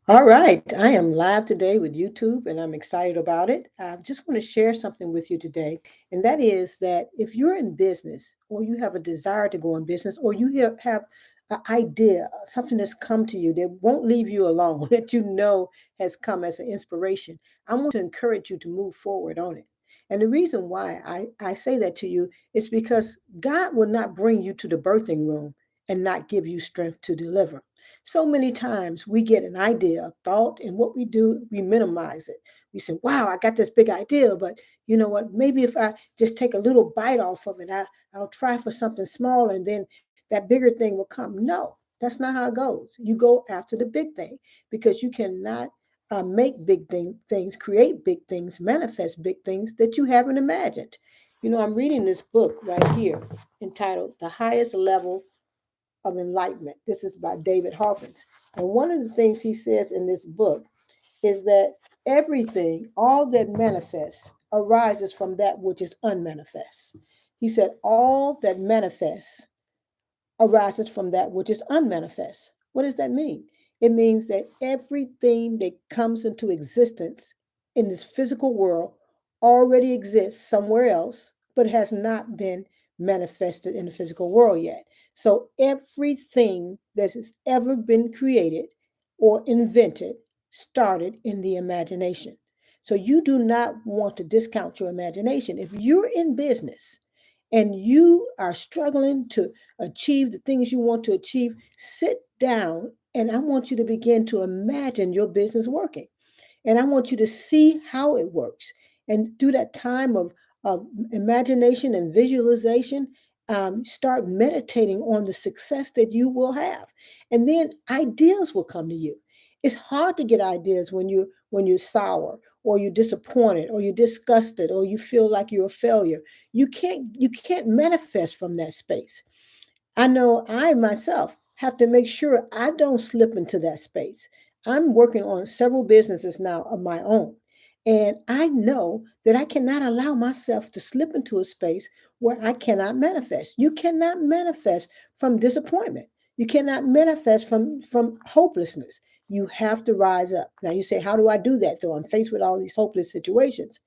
All right, I am live today with YouTube and I'm excited about it. I just want to share something with you today, and that is that if you're in business or you have a desire to go in business or you have an idea, something that's come to you that won't leave you alone, that you know has come as an inspiration, I want to encourage you to move forward on it. And the reason why I say that to you is because God will not bring you to the birthing room and not give you strength to deliver. So many times we get an idea, a thought, and what we do, we minimize it. We say, wow, I got this big idea, but you know what? Maybe if I just take a little bite off of it, I'll try for something small and then that bigger thing will come. No, that's not how it goes. You go after the big thing because you cannot make things, create big things, manifest big things that you haven't imagined. You know, I'm reading this book right here entitled The Highest Level of Enlightenment. This is by David Hawkins. And one of the things he says in this book is that everything, all that manifests, arises from that which is unmanifest. He said, all that manifests arises from that which is unmanifest. What does that mean? It means that everything that comes into existence in this physical world already exists somewhere else, but has not been manifested in the physical world yet. So everything that has ever been created or invented started in the imagination. So you do not want to discount your imagination. If you're in business and you are struggling to achieve the things you want to achieve, sit down and I want you to begin to imagine your business working. And I want you to see how it works. And through that time of imagination and visualization, start meditating on the success that you will have. And then ideas will come to you. It's hard to get ideas when you're sour or you're disappointed or you're disgusted or you feel like you're a failure. You can't manifest from that space. I know I myself have to make sure I don't slip into that space. I'm working on several businesses now of my own. And I know that I cannot allow myself to slip into a space where I cannot manifest. You cannot manifest from disappointment. You cannot manifest from hopelessness. You have to rise up. Now you say, how do I do that though? I'm faced with all these hopeless situations.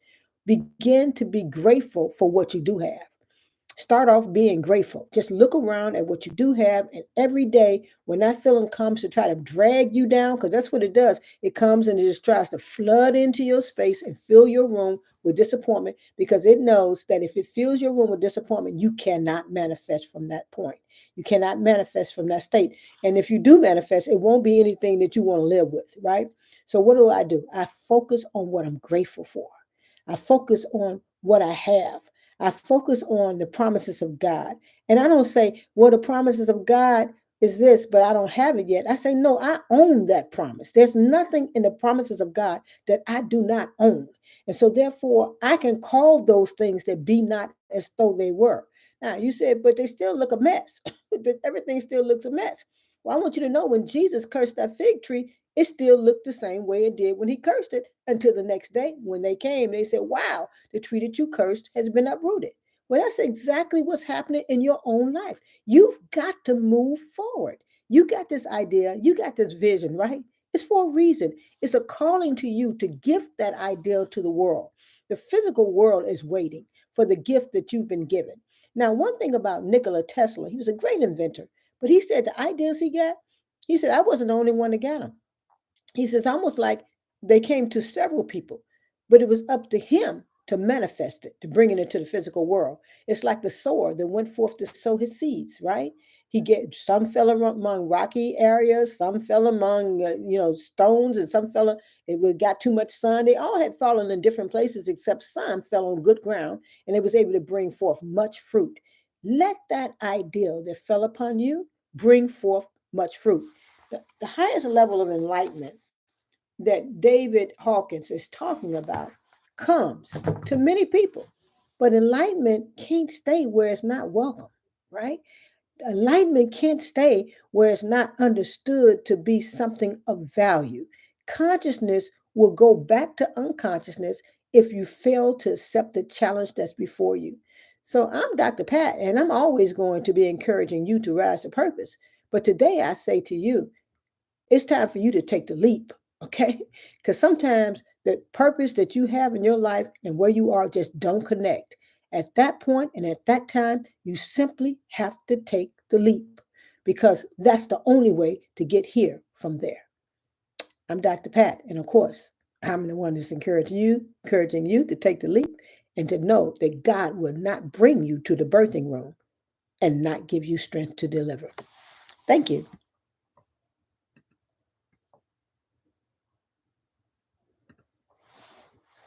Begin to be grateful for what you do have. Start off being grateful. Just look around at what you do have. And every day, when that feeling comes to try to drag you down, because that's what it does, it comes and it just tries to flood into your space and fill your room with disappointment because it knows that if it fills your room with disappointment, you cannot manifest from that point. You cannot manifest from that state. And if you do manifest, it won't be anything that you want to live with, right? So, what do? I focus on what I'm grateful for. I focus on what I have. I focus on the promises of God. And I don't say, well, the promises of God is this, but I don't have it yet. I say, no, I own that promise. There's nothing in the promises of God that I do not own. And so, therefore, I can call those things that be not as though they were. Now, you said, but they still look a mess. Everything still looks a mess. Well, I want you to know when Jesus cursed that fig tree, it still looked the same way it did when he cursed it until the next day when they came. They said, wow, the tree that you cursed has been uprooted. Well, that's exactly what's happening in your own life. You've got to move forward. You got this idea, you got this vision, right? It's for a reason. It's a calling to you to gift that idea to the world. The physical world is waiting for the gift that you've been given. Now, one thing about Nikola Tesla, he was a great inventor, but he said the ideas he got, he said, I wasn't the only one that got them. He says, almost like they came to several people, but it was up to him to manifest it, to bring it into the physical world. It's like the sower that went forth to sow his seeds, right? He get some fell among rocky areas, some fell among stones, and some fell. It got too much sun. They all had fallen in different places, except some fell on good ground, and it was able to bring forth much fruit. Let that ideal that fell upon you bring forth much fruit. The highest level of enlightenment that David Hawkins is talking about comes to many people. But enlightenment can't stay where it's not welcome, right? Enlightenment can't stay where it's not understood to be something of value. Consciousness will go back to unconsciousness if you fail to accept the challenge that's before you. So I'm Dr. Pat, and I'm always going to be encouraging you to rise to purpose. But today I say to you, it's time for you to take the leap. Okay? Because sometimes the purpose that you have in your life and where you are just don't connect. At that point and at that time, you simply have to take the leap because that's the only way to get here from there. I'm Dr. Pat, and of course, I'm the one that's encouraging you to take the leap and to know that God will not bring you to the birthing room and not give you strength to deliver. Thank you.